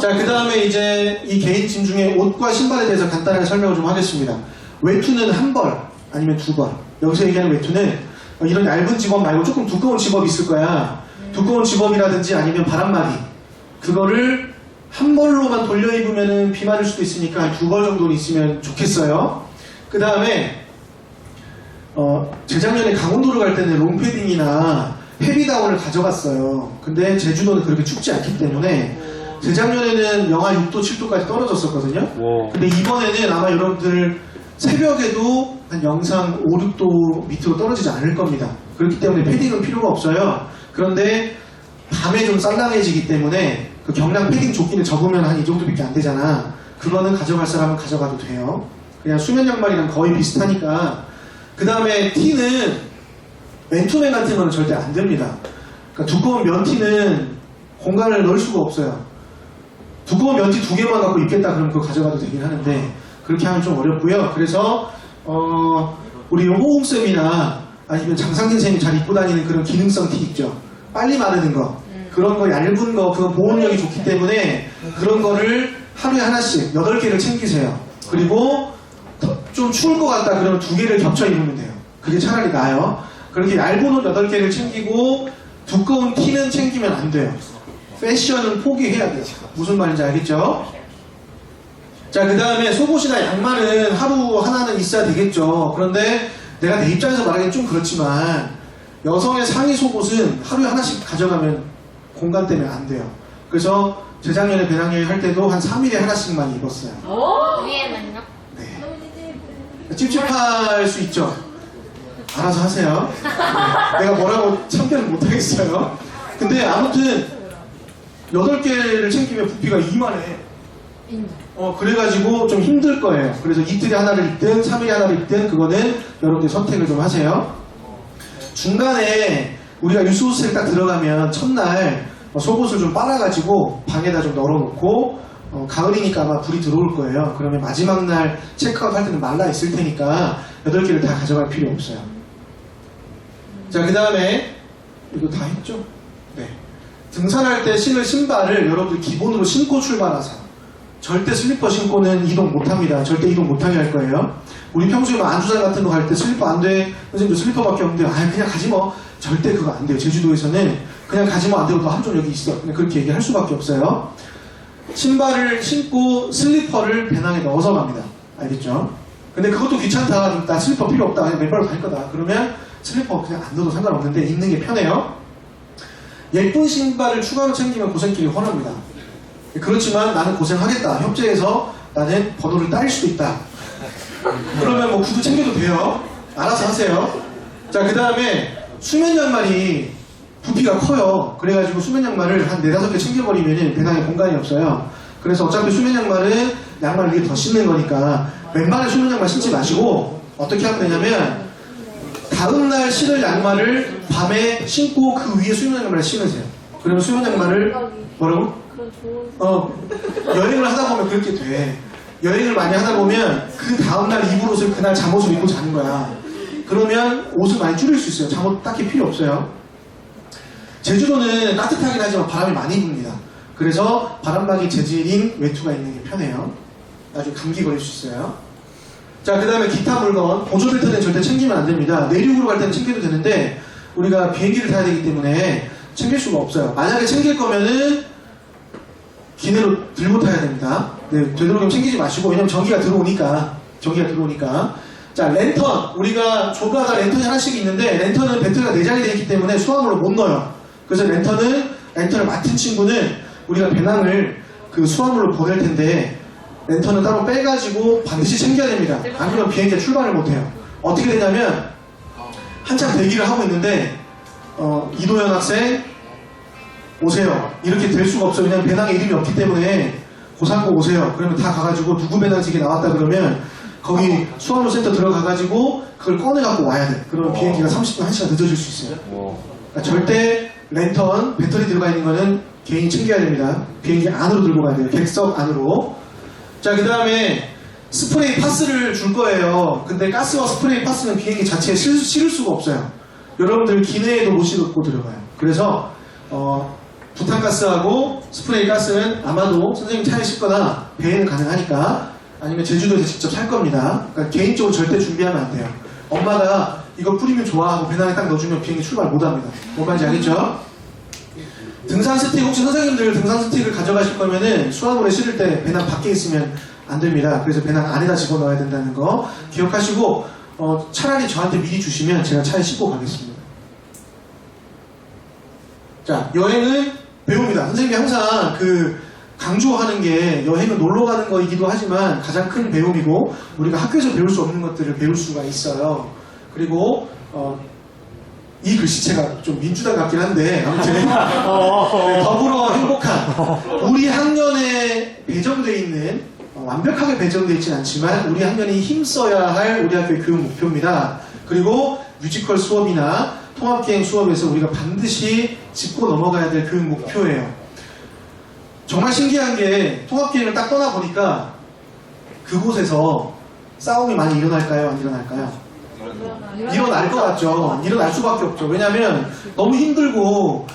자, 그 다음에 이제 이 개인 짐 중에 옷과 신발에 대해서 간단하게 설명을 좀 하겠습니다. 외투는 한 벌 아니면 두 벌. 여기서 얘기하는 외투는 이런 얇은 집업 말고 조금 두꺼운 집업이 있을 거야. 두꺼운 집업이라든지 아니면 바람막이. 그거를 한 벌로만 돌려 입으면 비 맞을 수도 있으니까 한 두 벌 정도는 있으면 좋겠어요. 그 다음에 재작년에 강원도를 갈 때는 롱패딩이나 헤비다운을 가져갔어요. 근데 제주도는 그렇게 춥지 않기 때문에 재작년에는 영하 6도, 7도까지 떨어졌었거든요. 근데 이번에는 아마 여러분들 새벽에도 한 영상 5, 6도 밑으로 떨어지지 않을 겁니다. 그렇기 때문에 패딩은 필요가 없어요. 그런데 밤에 좀 쌀랑해지기 때문에 그 경량 패딩 조끼는 접으면 한 이 정도밖에 안 되잖아. 그거는 가져갈 사람은 가져가도 돼요. 그냥 수면 양말이랑 거의 비슷하니까. 그 다음에 티는 맨투맨 같은 거는 절대 안 됩니다. 그러니까 두꺼운 면티는 공간을 넣을 수가 없어요. 두꺼운 면티 2개만 갖고 입겠다 그러면 그거 가져가도 되긴 하는데 그렇게 하면 좀 어렵고요. 그래서 우리 호홍쌤이나 아니면 장상진 쌤이 잘 입고 다니는 그런 기능성 티 있죠. 빨리 마르는 거. 그런 거 얇은 거, 그건 보온력이 좋기 때문에 그런 거를 하루에 하나씩 8개를 챙기세요. 그리고 좀 추울 것 같다 그러면 2개를 겹쳐 입으면 돼요. 그게 차라리 나아요. 그렇게 얇은 옷 8개를 챙기고 두꺼운 티는 챙기면 안 돼요. 패션은 포기해야 돼요. 무슨 말인지 알겠죠? 자, 그 다음에 속옷이나 양말은 하루 하나는 있어야 되겠죠. 그런데 내가 내 입장에서 말하기는 좀 그렇지만 여성의 상의 속옷은 하루에 하나씩 가져가면 공간 때문에 안 돼요. 그래서 재작년에 배낭여행 할 때도 한 3일에 하나씩만 입었어요. 위에는요? 네. 찝찝할 수 있죠. 알아서 하세요. 네. 내가 뭐라고 참견을 못하겠어요. 근데 아무튼 8개를 챙기면 부피가 이만해. 그래가지고 좀 힘들 거예요. 그래서 이틀에 하나를 입든 3일에 하나를 입든 그거는 여러분들 선택을 좀 하세요. 중간에 우리가 유스호스에 딱 들어가면 첫날 속옷을 좀 빨아가지고 방에다 좀 널어놓고 가을이니까 아마 불이 들어올 거예요. 그러면 마지막 날 체크아웃 할 때는 말라 있을 테니까 8개를 다 가져갈 필요 없어요. 자, 그 다음에 이거 다 했죠? 네. 등산할 때 신을 신발을 여러분들 기본으로 신고 출발하세요. 절대 슬리퍼 신고는 이동 못합니다. 절대 이동 못하게 할 거예요. 우리 평소에 안주장 같은 거 갈 때 슬리퍼 안 돼. 선생님도 슬리퍼밖에 없는데 그냥 가지 뭐. 절대 그거 안 돼요. 제주도에서는 그냥 가지 뭐 안 되고 너 함정 여기 있어. 그냥 그렇게 얘기할 수밖에 없어요. 신발을 신고 슬리퍼를 배낭에 넣어서 갑니다. 알겠죠? 근데 그것도 귀찮다. 나 슬리퍼 필요 없다. 그냥 맨발로 갈 거다. 그러면 슬리퍼 그냥 안 넣어도 상관없는데 입는 게 편해요. 예쁜 신발을 추가로 챙기면 고생길이 훤합니다. 그렇지만 나는 고생하겠다. 협재에서 나는 번호를 따일 수도 있다. 그러면 뭐 구두 챙겨도 돼요. 알아서 하세요. 자, 그 다음에 수면 양말이 부피가 커요. 그래가지고 수면 양말을 한 4-5개 챙겨버리면 배낭에 공간이 없어요. 그래서 어차피 수면 양말은 양말 위에 더 신는 거니까 맨발에 수면 양말 신지 마시고 어떻게 하면 되냐면 다음날 신을 양말을 밤에 신고 그 위에 수면 양말을 신으세요. 그러면 수면 양말을 뭐라고? 여행을 하다 보면 그렇게 돼. 여행을 많이 하다 보면 그 다음날 입을 옷을 그날 잠옷을 입고 자는 거야. 그러면 옷을 많이 줄일 수 있어요. 잠옷 딱히 필요 없어요. 제주도는 따뜻하긴 하지만 바람이 많이 붑니다. 그래서 바람막이 재질인 외투가 있는 게 편해요. 나중에 감기 걸릴 수 있어요. 자, 그 다음에 기타 물건, 보조벨트는 절대 챙기면 안 됩니다. 내륙으로 갈 때는 챙겨도 되는데 우리가 비행기를 타야 되기 때문에 챙길 수가 없어요. 만약에 챙길 거면은 기내로 들고 타야 됩니다. 네, 되도록이면 챙기지 마시고, 왜냐면 전기가 들어오니까. 자, 랜턴. 우리가 조그마한 랜턴이 하나씩 있는데, 랜턴은 배터리가 내장이 되어 있기 때문에 수화물로 못 넣어요. 그래서 랜턴을 맡은 친구는 우리가 배낭을 그 수화물로 보낼 텐데, 랜턴은 따로 빼가지고 반드시 챙겨야 됩니다. 안 그러면 비행기가 출발을 못해요. 어떻게 되냐면, 한참 대기를 하고 있는데, 이도현 학생, 오세요. 이렇게 될 수가 없어요. 왜냐면 배낭에 이름이 없기 때문에 고상고 오세요. 그러면 다 가가지고 누구 배낭직이 나왔다 그러면 거기 수화물 센터 들어가가지고 그걸 꺼내갖고 와야 돼. 그러면 비행기가 30분, 1시간 늦어질 수 있어요. 그러니까 절대 랜턴, 배터리 들어가 있는 거는 개인이 챙겨야 됩니다. 비행기 안으로 들고 가야 돼요. 객석 안으로. 자, 그 다음에 스프레이 파스를 줄 거예요. 근데 가스와 스프레이 파스는 비행기 자체에 실을 수가 없어요. 여러분들 기내에도 못 실고 들어가요. 그래서 부탄가스하고 스프레이 가스는 아마도 선생님 차에 싣거나 배에는 가능하니까 아니면 제주도에서 직접 살 겁니다. 그러니까 개인적으로 절대 준비하면 안 돼요. 엄마가 이거 뿌리면 좋아하고 배낭에 딱 넣어주면 비행기 출발 못합니다. 뭔 말인지 알겠죠? 등산 스틱, 혹시 선생님들 등산 스틱을 가져가실 거면은 수화물에 실을 때 배낭 밖에 있으면 안 됩니다. 그래서 배낭 안에다 집어넣어야 된다는 거 기억하시고 차라리 저한테 미리 주시면 제가 차에 싣고 가겠습니다. 자, 여행은 배웁니다. 선생님이 항상 강조하는 게 여행은 놀러 가는 거이기도 하지만 가장 큰 배움이고 우리가 학교에서 배울 수 없는 것들을 배울 수가 있어요. 그리고 이 글씨체가 좀 민주당 같긴 한데 아무튼 네, 더불어 행복한 우리 학년에 배정되어 있는 완벽하게 배정되어 있진 않지만 우리 학년이 힘써야 할 우리 학교의 교육 목표입니다. 그리고 뮤지컬 수업이나 통합기행 수업에서 우리가 반드시 짚고 넘어가야 될 교육 목표예요. 정말 신기한 게 통합기행을 딱 떠나보니까 그곳에서 싸움이 많이 일어날까요? 안 일어날까요? 일어날 것 같죠. 일어날 수밖에 없죠. 왜냐하면 너무 힘들고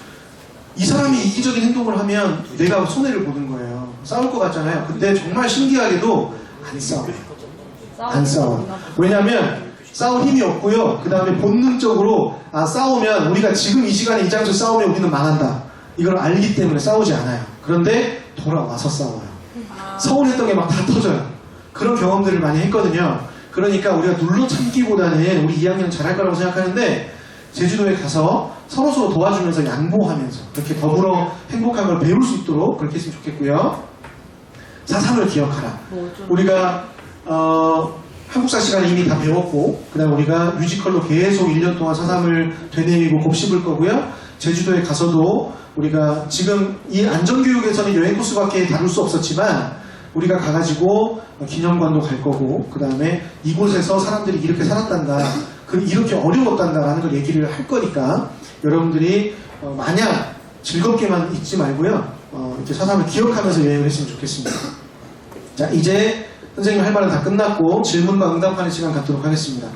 이 사람이 이기적인 행동을 하면 내가 손해를 보는 거예요. 싸울 것 같잖아요. 근데 정말 신기하게도 안 싸워요. 안 싸워요. 왜냐하면 싸울 힘이 없고요. 그 다음에 본능적으로 싸우면 우리가 지금 이 시간에 이 장소에 싸우면 우리는 망한다. 이걸 알기 때문에 싸우지 않아요. 그런데 돌아와서 싸워요. 서운했던 게 막 다 터져요. 그런 경험들을 많이 했거든요. 그러니까 우리가 눌러 참기보다는 우리 2학년은 잘할 거라고 생각하는데 제주도에 가서 서로서로 도와주면서 양보하면서 그렇게 더불어 행복한 걸 배울 수 있도록 그렇게 했으면 좋겠고요. 4.3을 기억하라. 우리가 한국사 시간에 이미 다 배웠고 그 다음 우리가 뮤지컬로 계속 1년 동안 4.3을 되뇌이고 곱씹을 거고요. 제주도에 가서도 우리가 지금 이 안전교육에서는 여행 코스밖에 다룰 수 없었지만 우리가 가가지고 기념관도 갈 거고 그 다음에 이곳에서 사람들이 이렇게 살았단다, 이렇게 어려웠단다라는 걸 얘기를 할 거니까 여러분들이 마냥 즐겁게만 있지 말고요, 이렇게 사삼을 기억하면서 여행을 했으면 좋겠습니다. 자, 이제 선생님 할 말은 다 끝났고 질문과 응답하는 시간 갖도록 하겠습니다.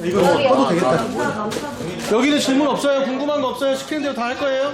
이거 꺼도 되겠다. 여기는 질문 없어요? 궁금한 거 없어요? 시키는 대로 다 할 거예요?